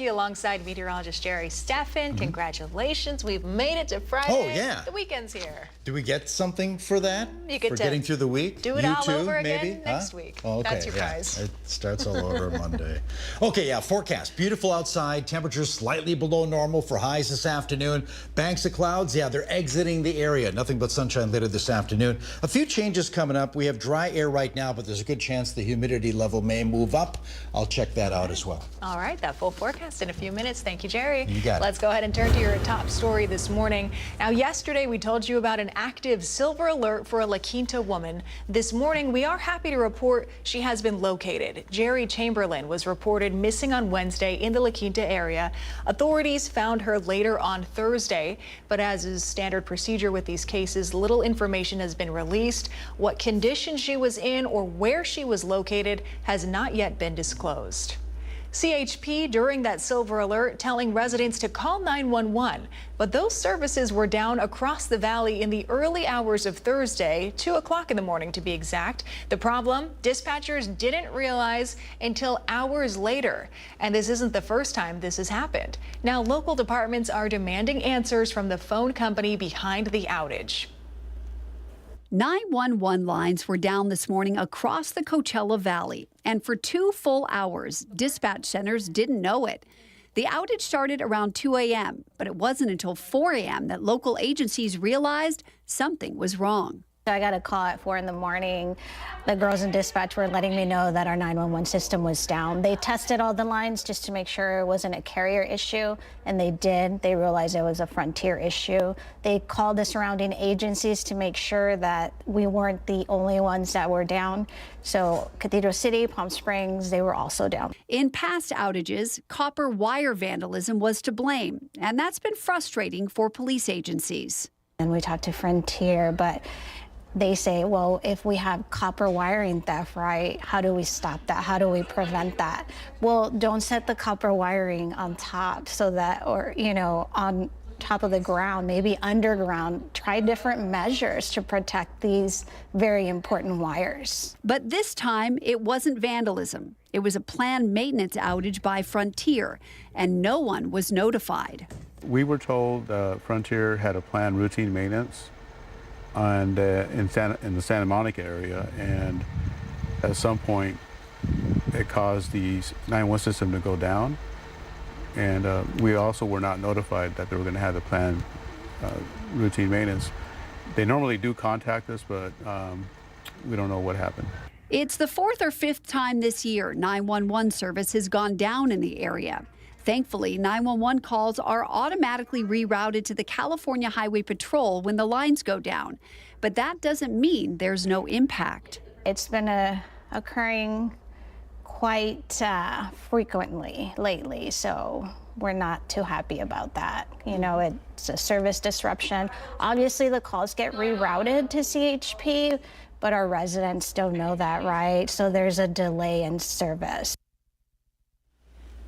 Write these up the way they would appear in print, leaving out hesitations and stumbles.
Alongside meteorologist Jerry Steffen. Congratulations, we've made it to Friday. Oh, yeah. The weekend's here. Do we get something for that? You get for to getting through the week? Do it you all too, over maybe? again next week. Oh, okay. That's your yeah. prize. It starts all over Monday. Okay, yeah, forecast. Beautiful outside. Temperatures slightly below normal for highs this afternoon. Banks of clouds, yeah, they're exiting the area. Nothing but sunshine later this afternoon. A few changes coming up. We have dry air right now, but there's a good chance the humidity level may move up. I'll check that out as well. All right, that full forecast in a few minutes. Thank you, Jerry. You got it. Let's go ahead and turn to your top story this morning. Now, yesterday we told you about an active silver alert for a La Quinta woman. This morning, we are happy to report she has been located. Jerry Chamberlain was reported missing on Wednesday in the La Quinta area. Authorities found her later on Thursday, but as is standard procedure with these cases, little information has been released. What condition she was in or where she was located has not yet been disclosed. CHP during that silver alert telling residents to call 911, but those services were down across the valley in the early hours of Thursday, 2 o'clock in the morning to be exact. The problem, dispatchers didn't realize until hours later. And this isn't the first time this has happened. Now local departments are demanding answers from the phone company behind the outage. 911 lines were down this morning across the Coachella Valley, and for 2 full hours, dispatch centers didn't know it. The outage started around 2 a.m., but it wasn't until 4 a.m. that local agencies realized something was wrong. I got a call at 4 in the morning. The girls in dispatch were letting me know that our 911 system was down. They tested all the lines just to make sure it wasn't a carrier issue, and they did. They realized it was a Frontier issue. They called the surrounding agencies to make sure that we weren't the only ones that were down. So Cathedral City, Palm Springs, they were also down. In past outages, copper wire vandalism was to blame, and that's been frustrating for police agencies. And we talked to Frontier, but they say, well, if we have copper wiring theft, right, how do we stop that? How do we prevent that? Well, don't set the copper wiring on top so that, or, you know, on top of the ground, maybe underground. Try different measures to protect these very important wires. But this time, it wasn't vandalism. It was a planned maintenance outage by Frontier, and no one was notified. We were told Frontier had a planned routine maintenance and in the Santa Monica area, and at some point it caused the 911 system to go down, and we also were not notified that they were going to have the planned routine maintenance. They normally do contact us, but we don't know what happened. It's the 4th or 5th time this year 911 service has gone down in the area. Thankfully, 911 calls are automatically rerouted to the California Highway Patrol when the lines go down. But that doesn't mean there's no impact. It's been occurring quite frequently lately, so we're not too happy about that. You know, it's a service disruption. Obviously, the calls get rerouted to CHP, but our residents don't know that, right? So there's a delay in service.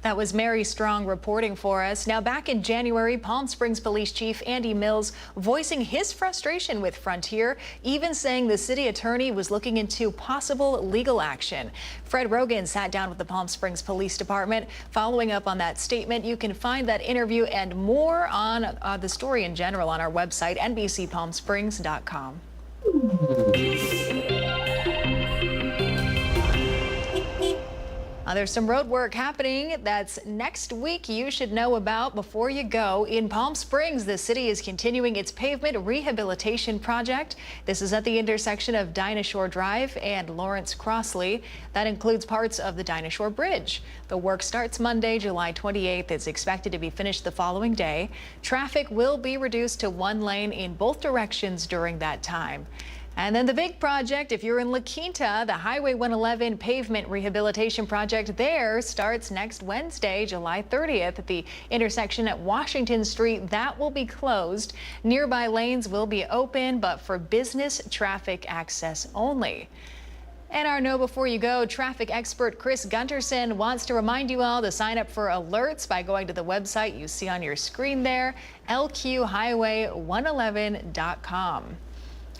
That was Mary Strong reporting for us. Now, back in January, Palm Springs Police Chief Andy Mills voicing his frustration with Frontier, even saying the city attorney was looking into possible legal action. Fred Rogan sat down with the Palm Springs Police Department. Following up on that statement, you can find that interview and more on the story in general on our website, NBCPalmSprings.com. There's some road work happening that's next week you should know about before you go. In Palm Springs, the city is continuing its pavement rehabilitation project. This is at the intersection of Dinah Shore Drive and Lawrence Crossley. That includes parts of the Dinah Shore Bridge. The work starts Monday, July 28th. It's expected to be finished the following day. Traffic will be reduced to 1 lane in both directions during that time. And then the big project, if you're in La Quinta, the Highway 111 pavement rehabilitation project there starts next Wednesday, July 30th at the intersection at Washington Street. That will be closed. Nearby lanes will be open, but for business traffic access only. And our Know Before You Go traffic expert Chris Gunterson wants to remind you all to sign up for alerts by going to the website you see on your screen there, lqhighway111.com.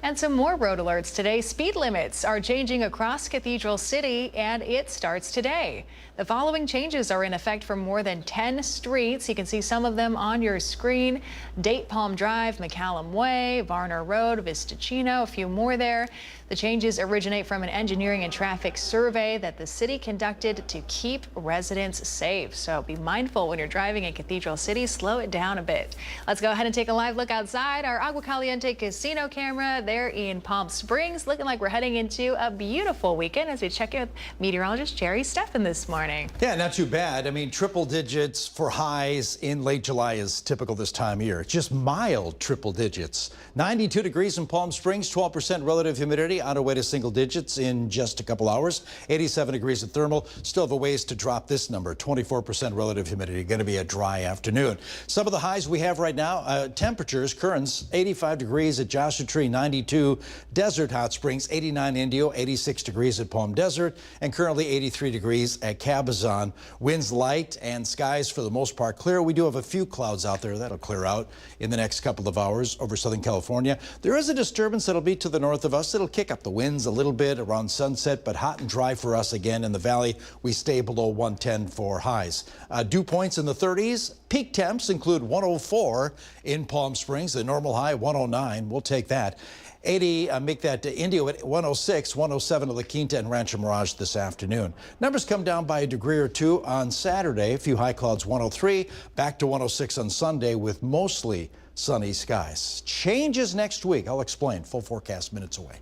And some more road alerts today. Speed limits are changing across Cathedral City, and it starts today. The following changes are in effect for more than 10 streets. You can see some of them on your screen. Date Palm Drive, McCallum Way, Varner Road, Vistachino, a few more there. The changes originate from an engineering and traffic survey that the city conducted to keep residents safe. So be mindful when you're driving in Cathedral City. Slow it down a bit. Let's go ahead and take a live look outside. Our Agua Caliente casino camera there in Palm Springs, looking like we're heading into a beautiful weekend as we check in with meteorologist Jerry Steffen this morning. Yeah, not too bad. I mean, triple digits for highs in late July is typical this time of year. Just mild triple digits. 92 degrees in Palm Springs, 12% relative humidity, on our way to single digits in just a couple hours. 87 degrees at thermal. Still have a ways to drop this number. 24% relative humidity. Going to be a dry afternoon. Some of the highs we have right now, temperatures, currents, 85 degrees at Joshua Tree, 92 Desert Hot Springs, 89 Indio, 86 degrees at Palm Desert, and currently 83 degrees at Cabazon. Winds light and skies for the most part clear. We do have a few clouds out there. That'll clear out in the next couple of hours over Southern California. There is a disturbance that'll be to the north of us. It'll kick up the winds a little bit around sunset, but hot and dry for us again. In the valley, we stay below 110 for highs. Dew points in the 30s. Peak temps include 104 in Palm Springs. The normal high 109. We'll take that. 80, make that Indio at 106, 107 at La Quinta and Rancho Mirage this afternoon. Numbers come down by a degree or two on Saturday. A few high clouds, 103, back to 106 on Sunday with mostly sunny skies. Changes next week. I'll explain. Full forecast minutes away.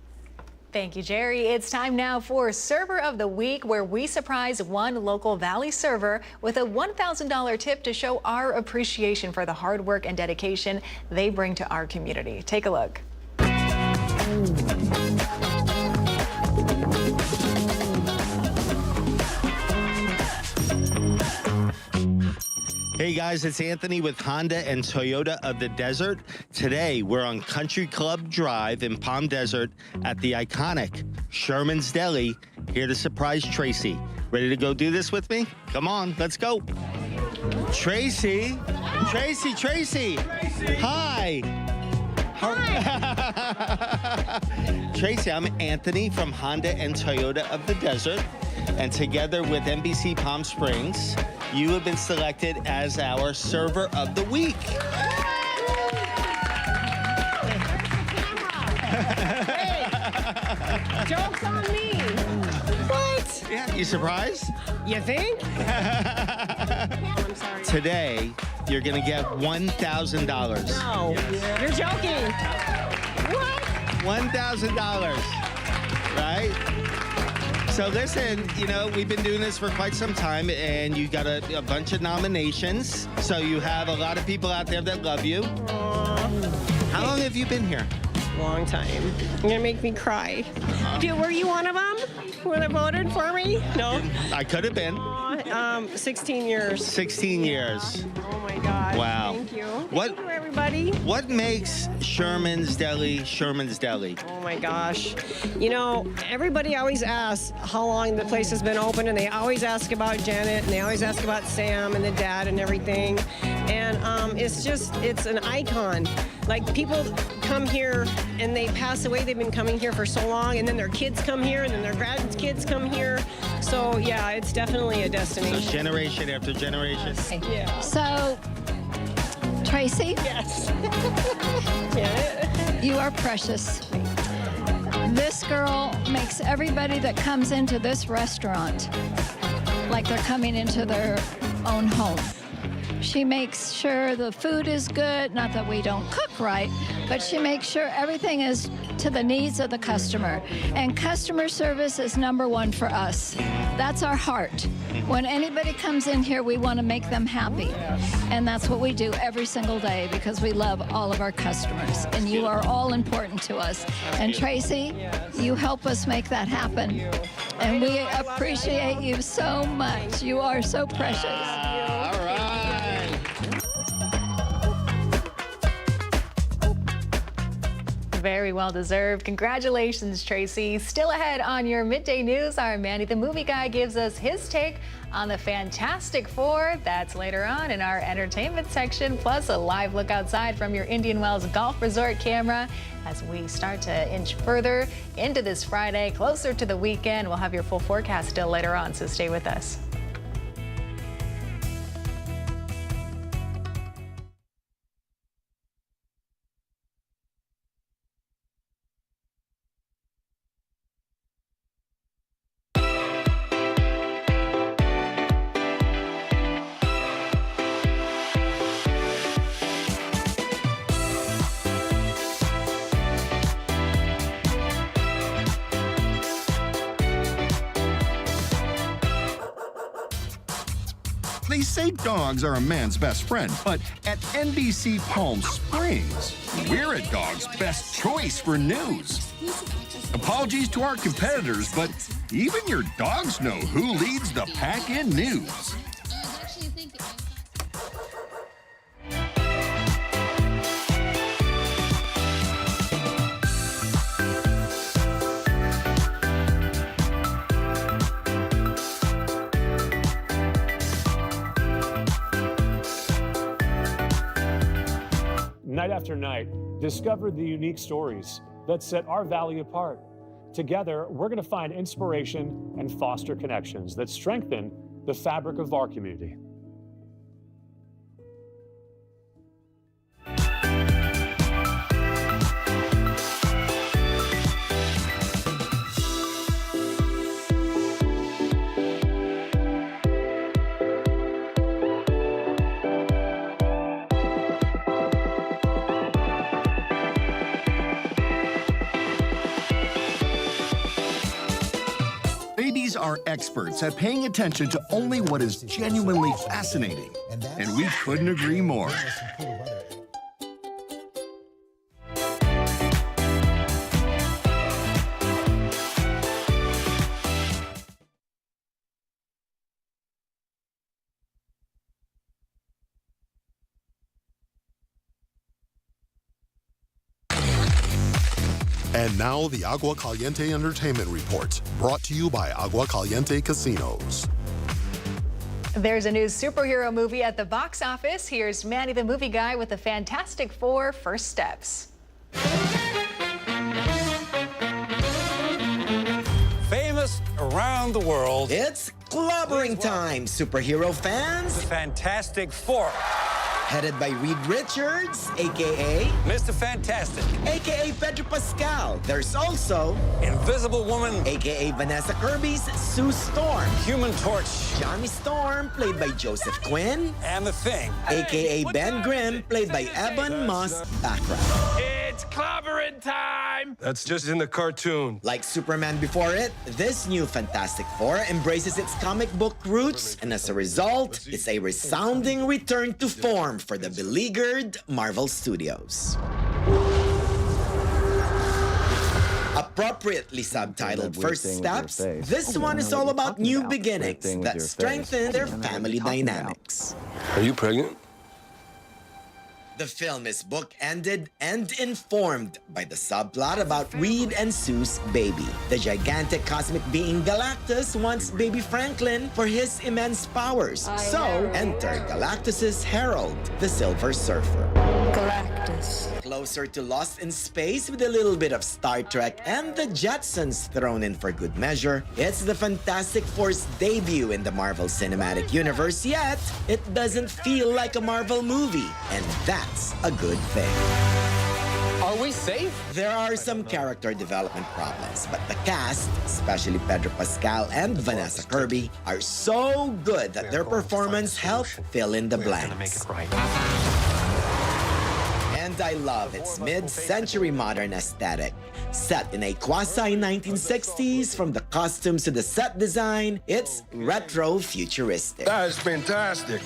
Thank you, Jerry. It's time now for Server of the Week, where we surprise one local Valley server with a $1,000 tip to show our appreciation for the hard work and dedication they bring to our community. Take a look. Hey guys, it's Anthony with Honda and Toyota of the Desert. Today we're on Country Club Drive in Palm Desert at the iconic Sherman's Deli, here to surprise Tracy. Ready to go do this with me? Come on, let's go. Tracy. Hi. Tracy, I'm Anthony from Honda and Toyota of the Desert, and together with NBC Palm Springs, you have been selected as our Server of the Week. Hey, joke's on me. What? Yeah, you surprised? You think? I'm sorry. Today, you're gonna get $1,000. No, you're joking. What? $1,000, right? So listen, you know, we've been doing this for quite some time, and you got a bunch of nominations. So you have a lot of people out there that love you. Aww. How long have you been here? Long time. You're gonna make me cry. Were you one of them that voted for me? No. I could have been. 16 years. 16 years. Oh my God. Wow. Thank you. What- Thank you, everybody. What makes Sherman's Deli Sherman's Deli? Oh my gosh. You know, everybody always asks how long the place has been open, and they always ask about Janet, and they always ask about Sam and the dad and everything. And it's an icon. Like, people come here and they pass away. They've been coming here for so long, and then their kids come here, and then their grandkids come here. So yeah, it's definitely a So destination. generation after generation. Yeah. So, Tracy, Yes. Janet. you are precious. This girl makes everybody that comes into this restaurant like they're coming into their own home. She makes sure the food is good, not that we don't cook right, but she makes sure everything is to the needs of the customer. And customer service is number one for us. That's our heart. When anybody comes in here, we want to make them happy. And that's what we do every single day, because we love all of our customers. And you are all important to us. And Tracy, you help us make that happen. And we appreciate you so much. You are so precious. All right. Very well deserved. Congratulations, Tracy. Still ahead on your midday news, our Manny the Movie Guy gives us his take on the Fantastic Four. That's later on in our entertainment section, plus a live look outside from your Indian Wells Golf Resort camera. As we start to inch further into this Friday, closer to the weekend, we'll have your full forecast still later on, so stay with us. They say dogs are a man's best friend, but at NBC Palm Springs, we're a dog's best choice for news. Apologies to our competitors, but even your dogs know who leads the pack in news. Night after night, discover the unique stories that set our valley apart. Together, we're going to find inspiration and foster connections that strengthen the fabric of our community. Babies are experts at paying attention to only what is genuinely fascinating, and we couldn't agree more. And now the Agua Caliente Entertainment Report, brought to you by Agua Caliente Casinos. There's a new superhero movie at the box office. Here's Manny the Movie Guy with the Fantastic Four First Steps. Famous around the world. It's clobbering time, superhero fans. The Fantastic Four. Headed by Reed Richards, a.k.a. Mr. Fantastic. a.k.a. Pedro Pascal. There's also Invisible Woman. a.k.a. Vanessa Kirby's Sue Storm. Human Torch. Johnny Storm, played by Joseph Quinn. And The Thing. a.k.a. Ben Grimm, played by Evan Moss Backrack. It's clobbering time! That's just in the cartoon. Like Superman before it, this new Fantastic Four embraces its comic book roots, and as a result, it's a resounding return to form for the beleaguered Marvel Studios. Appropriately subtitled First Steps, this one is all about new beginnings that strengthen their family dynamics. Are you pregnant? The film is book-ended and informed by the subplot about Reed and Sue's baby. The gigantic cosmic being Galactus wants baby Franklin for his immense powers. So, enter Galactus's herald, the Silver Surfer. Galactus. Closer to Lost in Space with a little bit of Star Trek and the Jetsons thrown in for good measure, it's the Fantastic Four's debut in the Marvel Cinematic Universe, yet it doesn't feel like a Marvel movie, and that's a good thing. Are we safe? There are some character development problems, but the cast, especially Pedro Pascal and Vanessa Kirby, are so good that their performance helped fill in the blanks. And I love its mid-century modern aesthetic. Set in a quasi-1960s, from the costumes to the set design, it's retro-futuristic. That is fantastic.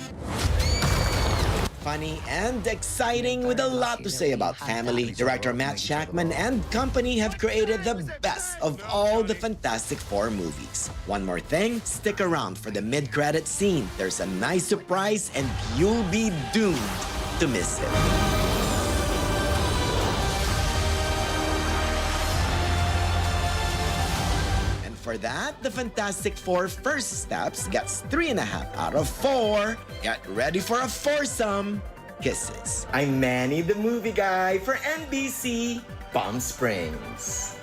Funny and exciting with a lot to say about family, director Matt Shakman and company have created the best of all the Fantastic Four movies. One more thing, stick around for the mid-credit scene. There's a nice surprise and you'll be doomed to miss it. For for that, the Fantastic Four First Steps gets 3.5 out of 4. Get ready for a foursome. Kisses. I'm Manny, the movie guy for NBC Palm Springs.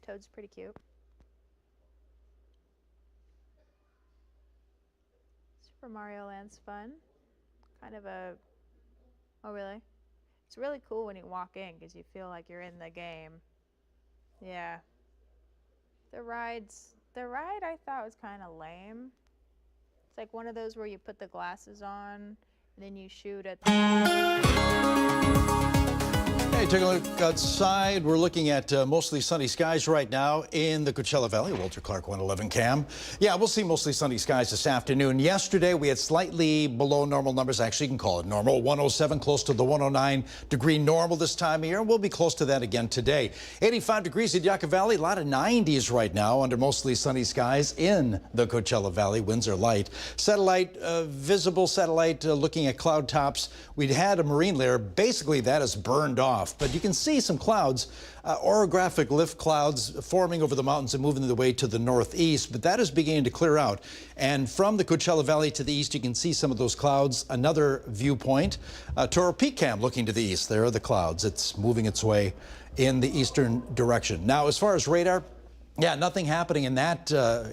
Toad's pretty cute. Super Mario Land's fun. Kind of a... Oh, really? It's really cool when you walk in because you feel like you're in the game. Yeah. The ride I thought was kind of lame. It's like one of those where you put the glasses on and then you shoot at Hey, take a look outside. We're looking at mostly sunny skies right now in the Coachella Valley. Walter Clark 111 cam. Yeah, we'll see mostly sunny skies this afternoon. Yesterday, we had slightly below normal numbers. Actually, you can call it normal. 107 close to the 109 degree normal this time of year. We'll be close to that again today. 85 degrees in Yucca Valley. A lot of 90s right now under mostly sunny skies in the Coachella Valley. Winds are light. Satellite, visible satellite looking at cloud tops. We'd had a marine layer. Basically, that is burned off. But you can see some clouds, orographic lift clouds forming over the mountains and moving their way to the northeast. But that is beginning to clear out. And from the Coachella Valley to the east, you can see some of those clouds. Another viewpoint, Toro Peak Cam looking to the east. There are the clouds. It's moving its way in the eastern direction. Now, as far as radar, yeah, nothing happening in that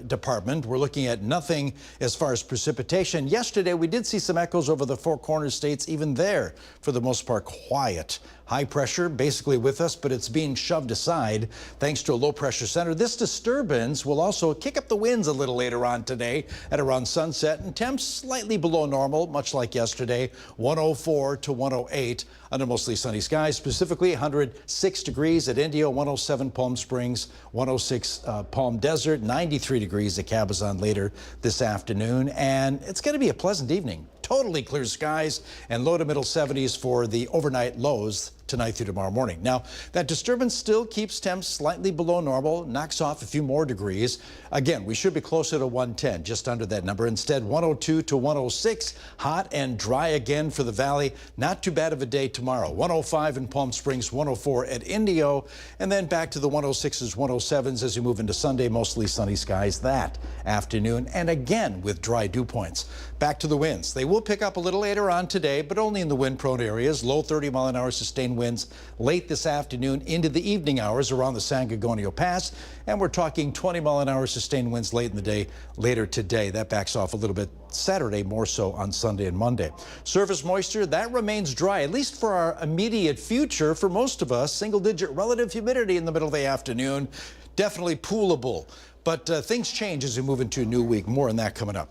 department. We're looking at nothing as far as precipitation. Yesterday, we did see some echoes over the Four Corners states. Even there, for the most part, quiet. High pressure basically with us, but it's being shoved aside thanks to a low pressure center. This disturbance will also kick up the winds a little later on today at around sunset, and temps slightly below normal, much like yesterday, 104 to 108 under mostly sunny skies. Specifically 106 degrees at Indio, 107 Palm Springs, 106 Palm Desert, 93 degrees at Cabazon later this afternoon, and it's going to be a pleasant evening. Totally clear skies and low to middle 70s for the overnight lows tonight through tomorrow morning. Now, that disturbance still keeps temps slightly below normal, knocks off a few more degrees. Again, we should be closer to 110, just under that number. Instead, 102 to 106, hot and dry again for the valley. Not too bad of a day tomorrow. 105 in Palm Springs, 104 at Indio, and then back to the 106s, 107s as you move into Sunday, mostly sunny skies that afternoon, and again with dry dew points. Back to the winds. They will pick up a little later on today, but only in the wind-prone areas. Low 30-mile-an-hour sustained winds late this afternoon into the evening hours around the San Gorgonio Pass, and we're talking 20-mile-an-hour sustained winds late in the day later today. That backs off a little bit Saturday, more so on Sunday and Monday. Surface moisture, that remains dry, at least for our immediate future. For most of us, single-digit relative humidity in the middle of the afternoon, definitely poolable. But things change as we move into a new week. More on that coming up.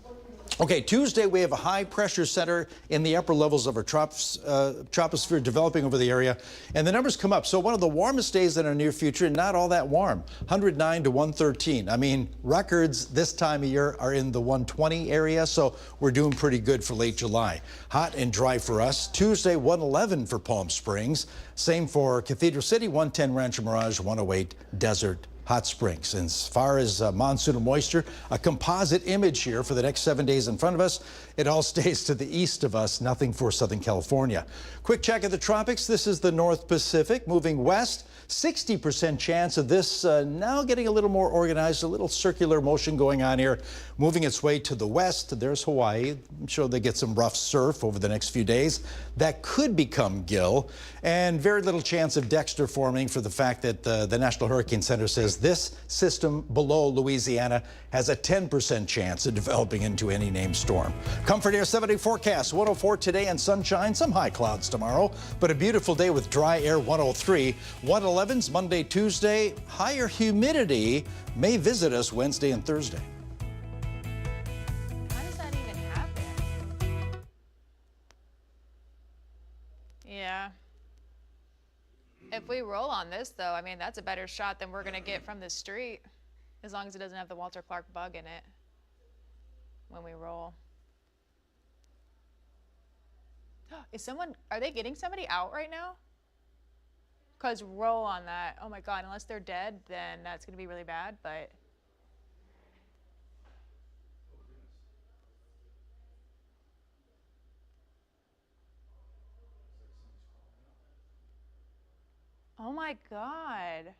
Okay, Tuesday we have a high pressure center in the upper levels of our troposphere developing over the area, and the numbers come up. So one of the warmest days in our near future, not all that warm, 109 to 113. I mean, records this time of year are in the 120 area, so we're doing pretty good for late July. Hot and dry for us. Tuesday, 111 for Palm Springs. Same for Cathedral City, 110 Rancho Mirage, 108 Desert Hot Springs. And as far as monsoonal moisture, a composite image here for the next 7 days in front of us. It all stays to the east of us, nothing for Southern California. Quick check of the tropics. This is the North Pacific moving west. 60% chance of this now getting a little more organized, a little circular motion going on here, moving its way to the west. There's Hawaii. I'm sure they get some rough surf over the next few days. That could become Gil, and very little chance of Dexter forming for the fact that the National Hurricane Center says this system below Louisiana has a 10% chance of developing into any named storm. Comfort Air 7-day forecast, 104 today and sunshine, some high clouds tomorrow, but a beautiful day with dry air, 103. 111's Monday, Tuesday. Higher humidity may visit us Wednesday and Thursday. How does that even happen? Yeah. If we roll on this, though, I mean, that's a better shot than we're going to get from the street, as long as it doesn't have the Walter Clark bug in it when we roll. Are they getting somebody out right now? Because roll on that. Oh my God, unless they're dead, then that's going to be really bad, but. Oh my God.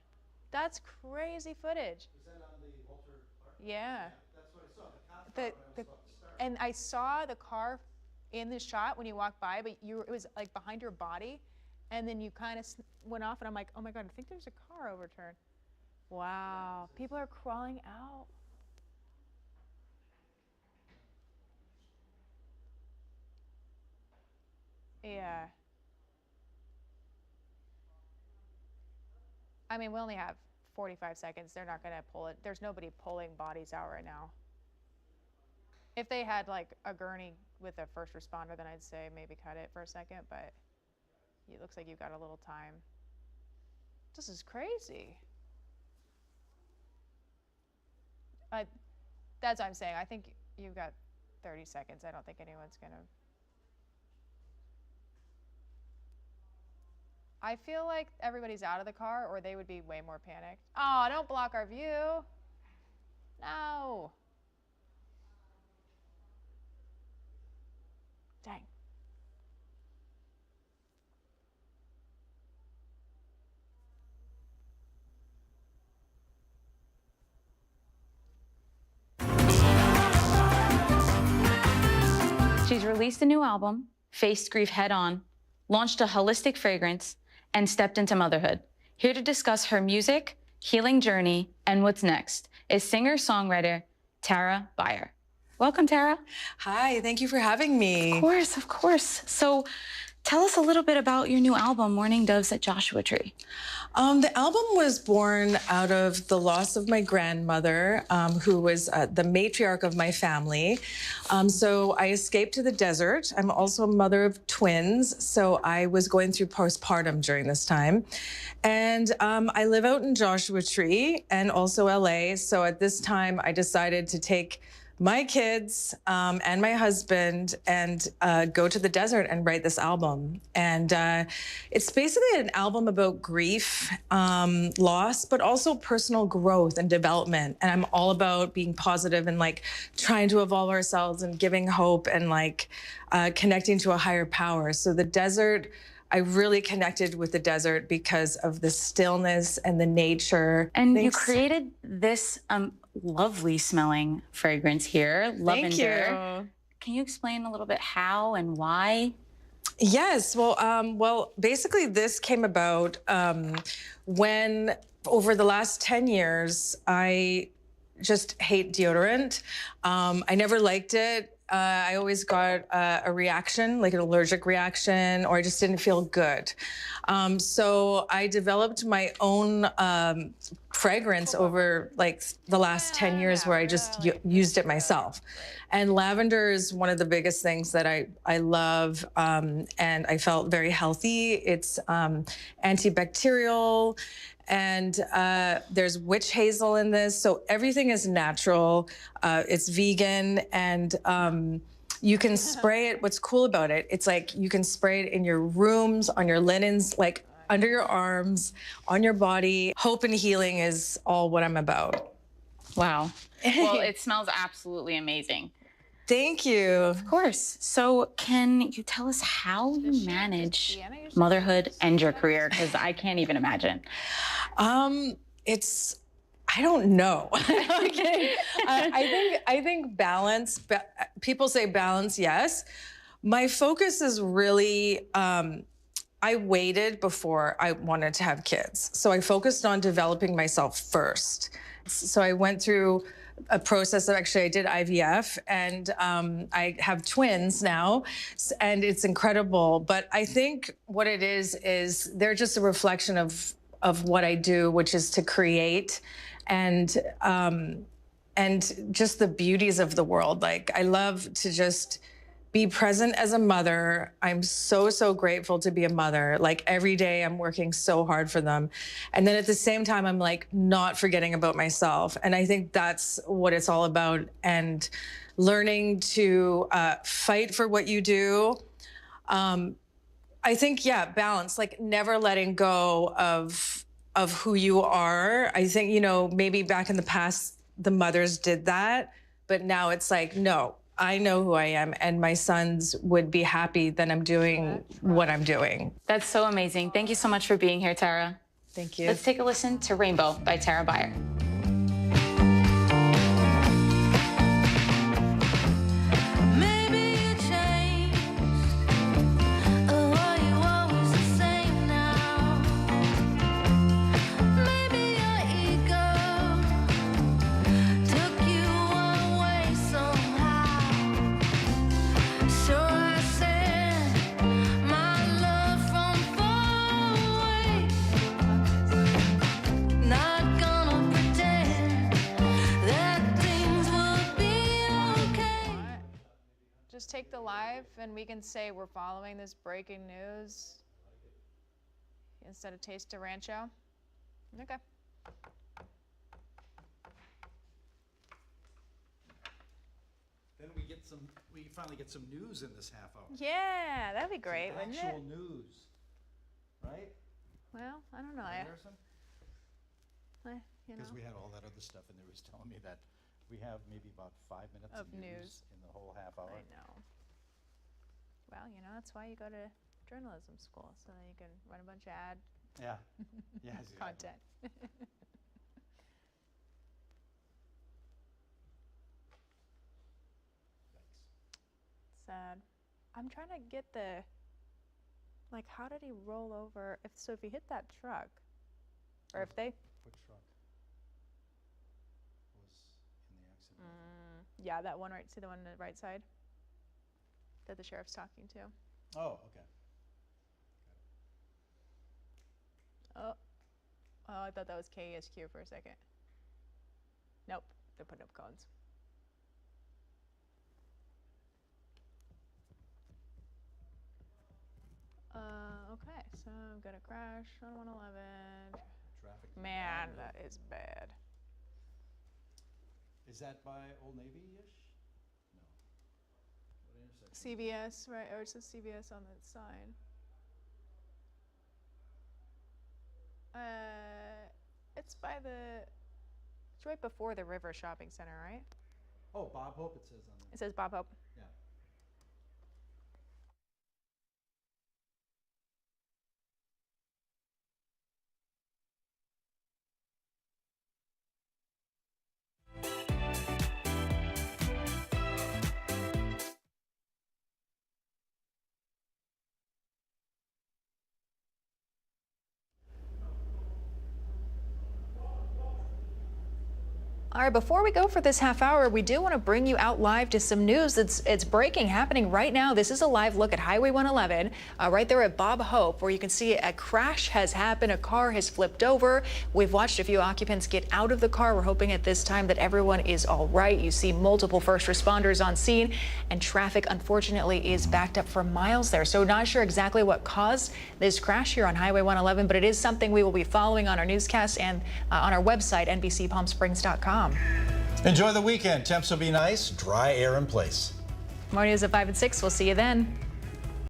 That's crazy footage. Is that on the Walter Clark? Yeah. That's what I saw. And I saw the car in the shot when you walked by, but it was like behind your body, and then you kind of went off, and I'm like, oh my God, I think there's a car overturned. Wow. People are crawling out. Yeah. I mean, we only have 45 seconds. They're not going to pull it. There's nobody pulling bodies out right now. If they had like a gurney with a first responder, then I'd say maybe cut it for a second, but it looks like you've got a little time. This is crazy. That's what I'm saying. I think you've got 30 seconds. I don't think anyone's going to. I feel like everybody's out of the car, or they would be way more panicked. Oh, don't block our view. No. Dang. She's released a new album, faced grief head on, launched a holistic fragrance, and stepped into motherhood. Here to discuss her music, healing journey, and what's next is singer-songwriter Tara Beyer. Welcome, Tara. Hi, thank you for having me. Of course, of course. So tell us a little bit about your new album, Morning Doves at Joshua Tree. The album was born out of the loss of my grandmother, who was the matriarch of my family. So I escaped to the desert. I'm also a mother of twins, so I was going through postpartum during this time. And I live out in Joshua Tree and also LA. So at this time, I decided to take my kids and my husband and go to the desert and write this album. And it's basically an album about grief, loss, but also personal growth and development. And I'm all about being positive and like trying to evolve ourselves and giving hope and like connecting to a higher power. So the desert, I really connected with the desert because of the stillness and the nature. And you created this lovely smelling fragrance here, lavender. Thank you. Can you explain a little bit how and why? Yes, well, basically this came about when over the last 10 years, I just hate deodorant. I never liked it. I always got a reaction, like an allergic reaction, or I just didn't feel good. So I developed my own fragrance over like the last 10 years where I just used it myself. And lavender is one of the biggest things that I love, and I felt very healthy. It's antibacterial, and there's witch hazel in this, so everything is natural. It's vegan, and you can spray it. What's cool about it, it's like you can spray it in your rooms, on your linens, like under your arms, on your body. Hope and healing is all what I'm about. Wow. Well, it smells absolutely amazing. Thank you. Of course. So can you tell us how you manage motherhood and your career? Because I can't even imagine. I don't know. Okay. I think balance. People say balance, yes. My focus is really, I waited before I wanted to have kids. So I focused on developing myself first. So I went through a process of, actually I did IVF, and I have twins now, and it's incredible. But I think what it is they're just a reflection of what I do, which is to create and just the beauties of the world. Like, I love to just be present as a mother. I'm so grateful to be a mother. Like, every day I'm working so hard for them. And then at the same time, I'm like not forgetting about myself. And I think that's what it's all about. And learning to fight for what you do. I think, yeah, balance, like never letting go of who you are. I think, you know, maybe back in the past, the mothers did that, but now it's like, no, I know who I am, and my sons would be happy that I'm doing what I'm doing. That's so amazing. Thank you so much for being here, Tara. Thank you. Let's take a listen to Rainbow by Tara Byer. Just take the live and we can say we're following this breaking news instead of Taste de Rancho. Okay. Then we finally get some news in this half hour. Yeah, that'd be great, wouldn't it? Actual news, right? Well, I don't know. Because we had all that other stuff, and they was telling me that we have maybe about 5 minutes of news in the whole half hour. I know. Well, you know, that's why you go to journalism school, so that you can run a bunch of content. Sad. I'm trying to get like, how did he roll over? If you hit that truck, or if they... What truck was in the accident? Yeah, that one right, see the one on the right side? That the sheriff's talking to. Oh, okay. Oh, I thought that was KESQ for a second. Nope, they're putting up cones. Okay, so I'm gonna crash on 111. Traffic. Man, that is bad. Is that by Old Navy-ish? No. What intersection? CVS, right? Or it says CVS on the sign. It's right before the River Shopping Center, right? Oh, Bob Hope, it says on there. It says Bob Hope. Yeah. All right, before we go for this half hour, we do want to bring you out live to some news it's breaking, happening right now. This is a live look at Highway 111, right there at Bob Hope, where you can see a crash has happened. A car has flipped over. We've watched a few occupants get out of the car. We're hoping at this time that everyone is all right. You see multiple first responders on scene, and traffic, unfortunately, is backed up for miles there. So not sure exactly what caused this crash here on Highway 111, but it is something we will be following on our newscast and on our website, NBCPalmSprings.com. Enjoy the weekend. Temps will be nice, dry air in place. More news at 5 and 6. We'll see you then.